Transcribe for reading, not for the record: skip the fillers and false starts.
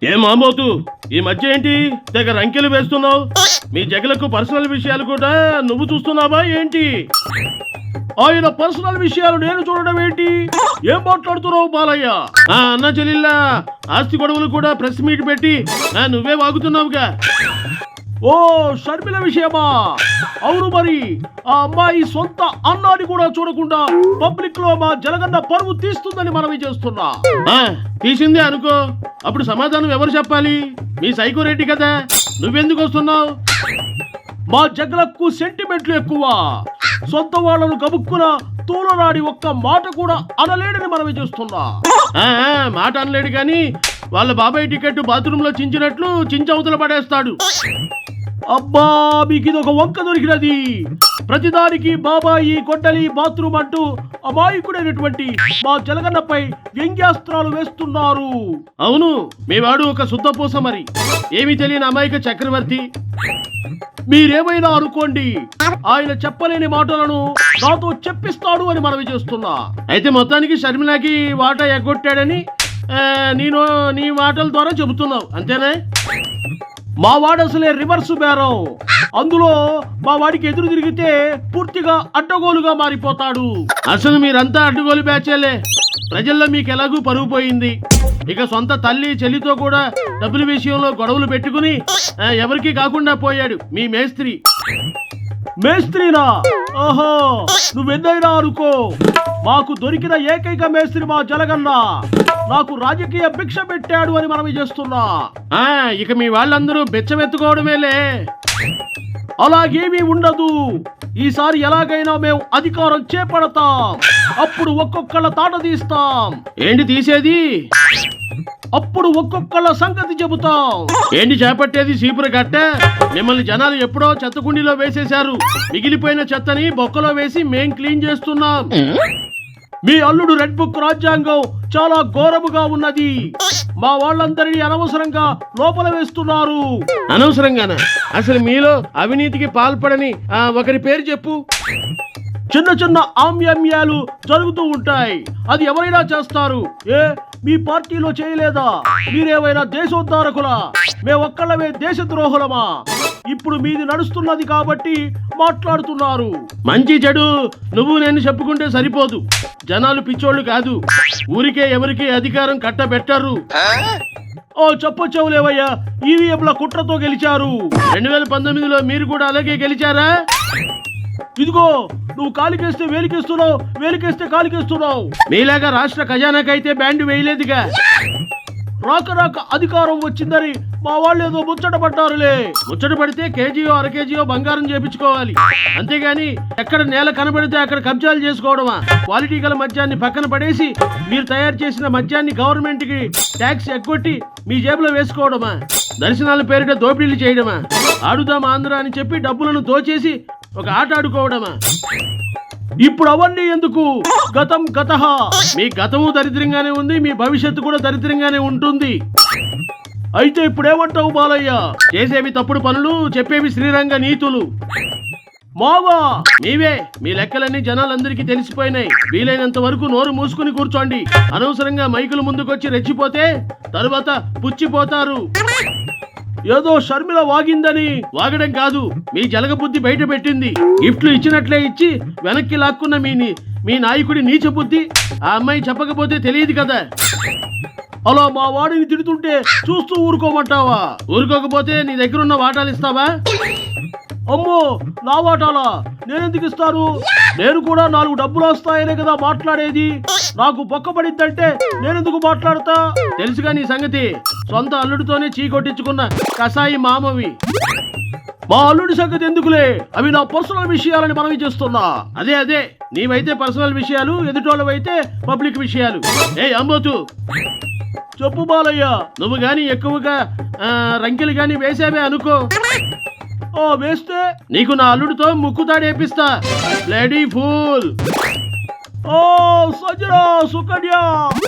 ఏం మామోతు ఈ మధ్య ఏంటి తెగ రంకెలు వేస్తున్నావు? మీ జగలకు పర్సనల్ విషయాలు కూడా నువ్వు చూస్తున్నావా ఏంటి? ఆయన పర్సనల్ విషయాలు నేను చూడడం ఏంటి? ఏం మాట్లాడుతున్నావు బాలయ్య? అన్న చెల్లెళ్ళ ఆస్తి గొడవలు కూడా ప్రెస్ మీట్ పెట్టి నువ్వే వాగుతున్నావుగా. ఓ షర్మిల విషయమా? అవును, మరి ఆ అమ్మాయి సొంత అన్నాన్ని కూడా చూడకుండా పబ్లిక్ లో మా జలగన్న పరువు తీస్తుందని మనవి చేస్తున్నా. తీసిందే అనుకో, అప్పుడు సమాధానం ఎవరు చెప్పాలి? మీ సైకో రెడ్డి కదా, నువ్వెందుకు వస్తున్నావు? మా జగలకు సెంటిమెంట్లు ఎక్కువ. సొంత వాళ్ళను గబుక్కున తూలనాడి ఒక్క మాట కూడా అనలేడని మనవి చేస్తున్నా. మాట అనలేడు కానీ వాళ్ళ బాబాయ్ టికెట్ బాత్రూమ్ లో చించినట్లు చించవతల పడేస్తాడు. అబ్బా, మీకు ఇది ఒక వంక దొరికినది. ప్రతిదానికి బాబాయి కొట్టలి బాత్రూమ్ అంటూ అమాయకుడైనటువంటి మా జలగన్నపై వ్యంగ్యాస్త్రాలు వేస్తున్నారు. అవును, మీ వాడు ఒక శుద్ధపూస, మరి ఏమీ తెలియని అమాయక చక్రవర్తి. మీరేమైనా అనుకోండి, ఆయన చెప్పలేని మాటలను నాతో చెప్పిస్తాడు అని మనవి చేస్తున్నా. అయితే మొత్తానికి షర్మిలాకి వాటా ఎగ్గొట్టాడని నేను నీ మాటల ద్వారా చెబుతున్నావు, అంతేనా? మా వాడు అసలే రివర్స్ బేరం. అందులో మా వాడికి ఎదురు తిరిగితే పూర్తిగా అడ్డగోలుగా మారిపోతాడు. అసలు మీరంతా అడ్డగోలు బ్యాచేలే. ప్రజల్లో మీకు ఎలాగూ పరుగు పోయింది. ఇక సొంత తల్లి చెల్లితో కూడా డబ్బుల విషయంలో గొడవలు పెట్టుకుని ఎవరికి కాకుండా పోయాడు మీ మేస్త్రి. మేస్త్రినా? ఓహో, నువ్వెన్నైనా అనుకో, మాకు దొరికిన ఏకైక మేస్త్రి మా జలగన్న. నాకు రాజకీయ భిక్ష పెట్టాడు అని మనవి చేస్తున్నా. ఇక మీ వాళ్ళందరూ బెచ్చమెత్తుకోవడమేలే. అలాగేమీ ఉండదు. ఈసారి ఎలాగైనా మేము అధికారం చేపడతాం. అప్పుడు ఒక్కొక్కళ్ళ తాట తీస్తాం. ఏంటి తీసేది? అప్పుడు ఒక్కొక్కళ్ళ సంగతి చెబుతాం. ఏంటి చేపట్టేది? సీపుర గట్ట. మిమ్మల్ని జనాలు ఎప్పుడో చెత్తకుండీలో వేసేశారు. మిగిలిపోయిన చెత్తని బొక్కలో వేసి మేం క్లీన్ చేస్తున్నాం. మీ అల్లుడు రెడ్ బుక్ రాజ్యాంగం చాలా ఘోరముగా ఉన్నది. మా వాళ్ళందరినీ అనవసరంగా లోపల వేస్తున్నారు. అనవసరంగానా? అసలు మీలో అవినీతికి పాల్పడని ఒకరి పేరు చెప్పు. చిన్న చిన్న ఆమ్యామ్యాలు జరుగుతూ ఉంటాయి, అది ఎవరైనా చేస్తారు. మీ పార్టీలో చేయలేదా? మీరేమైనా దేశోద్ధారకులా? మేమొక్కళ్ళమే దేశద్రోహులమా? ఇప్పుడు మీది నడుస్తున్నది కాబట్టి మాట్లాడుతున్నారు. మంచి చెడు నువ్వు నేను చెప్పుకుంటే సరిపోదు. జనాలు పిచ్చోళ్ళు కాదు. ఊరికే ఎవరికి అధికారం కట్టబెట్టరు. ఓ చెప్పొచ్చవులేవయ్యా, ఈవీఎంల కుట్రతో గెలిచారు. 2019లో మీరు కూడా అలాగే గెలిచారా? ఇదిగో, నువ్వు కాలికేస్తే వేలికేస్తున్నావు, వేలికేస్తే కాలికేస్తున్నావు. మీలాగా రాష్ట్ర ఖజానాకైతే బ్యాండ్ వేయలేదుగా. రాక అధికారం వచ్చిందని మా వాళ్ళు ఏదో ముచ్చట పడ్డారులే. ముచ్చట పడితే కేజీయో అరకేజీయో బంగారం చేపించుకోవాలి, అంతేగాని ఎక్కడ నేల కనబడితే అక్కడ కబ్జాలు చేసుకోవడమా? క్వాలిటీ గల మద్యాన్ని పక్కన పడేసి మీరు తయారు చేసిన మద్యాన్ని గవర్నమెంట్ కి ట్యాక్స్ ఎగ్గొట్టి మీ జేబులో వేసుకోవడమా? దర్శనాల పేరిట దోపిడీలు చేయడమా? ఆడుదాం ఆంధ్ర అని చెప్పి డబ్బులను దోచేసి ఒక ఆట ఆడుకోవడమా? ఇప్పుడు అవన్నీ ఎందుకు? గతం గతః. మీ గతము దరిద్రంగానే ఉంది, మీ భవిష్యత్తు కూడా దరిద్రంగానే ఉంటుంది. అయితే ఇప్పుడేమంటావు బాలయ్య? చేసేవి తప్పుడు పనులు, చెప్పేవి శ్రీరంగ నీతులు. మావా, మీవే. మీ లెక్కలన్నీ జనాలందరికీ తెలిసిపోయినాయి. వీలైనంత వరకు నోరు మూసుకుని కూర్చోండి. అనవసరంగా మైకులు ముందుకొచ్చి రెచ్చిపోతే తరువాత పుచ్చిపోతారు. ఏదో షర్మిల వాగిందని వాగడం కాదు, మీ జలగ బుద్ధి బయట పెట్టింది. గిఫ్ట్లు ఇచ్చినట్లే ఇచ్చి వెనక్కి లాక్కున్న మీ నాయకుడి నీచ బుద్ధి ఆ అమ్మాయి చెప్పకపోతే తెలియదు కదా. అలా మా వాడిని తిడుతుంటే చూస్తూ ఊరుకోమంటావా? ఊరుకోకపోతే నీ దగ్గర ఉన్న వాటాలు ఇస్తావా? అమ్మో, నా వాటాలా? నేనెందుకు ఇస్తాను? నేను కూడా 4 డబ్బులు వస్తాయనే కదా మాట్లాడేది. నాకు బొక్కపడిద్దంటే నేనెందుకు మాట్లాడతా? తెలుసుగా నీ సంగతి. సొంత అల్లుడితోనే చీకొట్టించుకున్న కసాయి మామవి. మా అల్లుడి సంగతి ఎందుకులే, అవి నా పర్సనల్ విషయాలని మనవి చేస్తున్నా. అదే నీవైతే పర్సనల్ విషయాలు, ఎదుటోళ్ళవైతే పబ్లిక్ విషయాలు. అంబోతు, చెప్పు బాలయ్య. నువ్వు గాని ఎక్కువగా రంకెలు గాని వేసావే అనుకో, వేస్తే నీకు నా అల్లుడితో ముక్కు తాడేపిస్తా. Bloody fool. ఓ సజరా సుకన్య.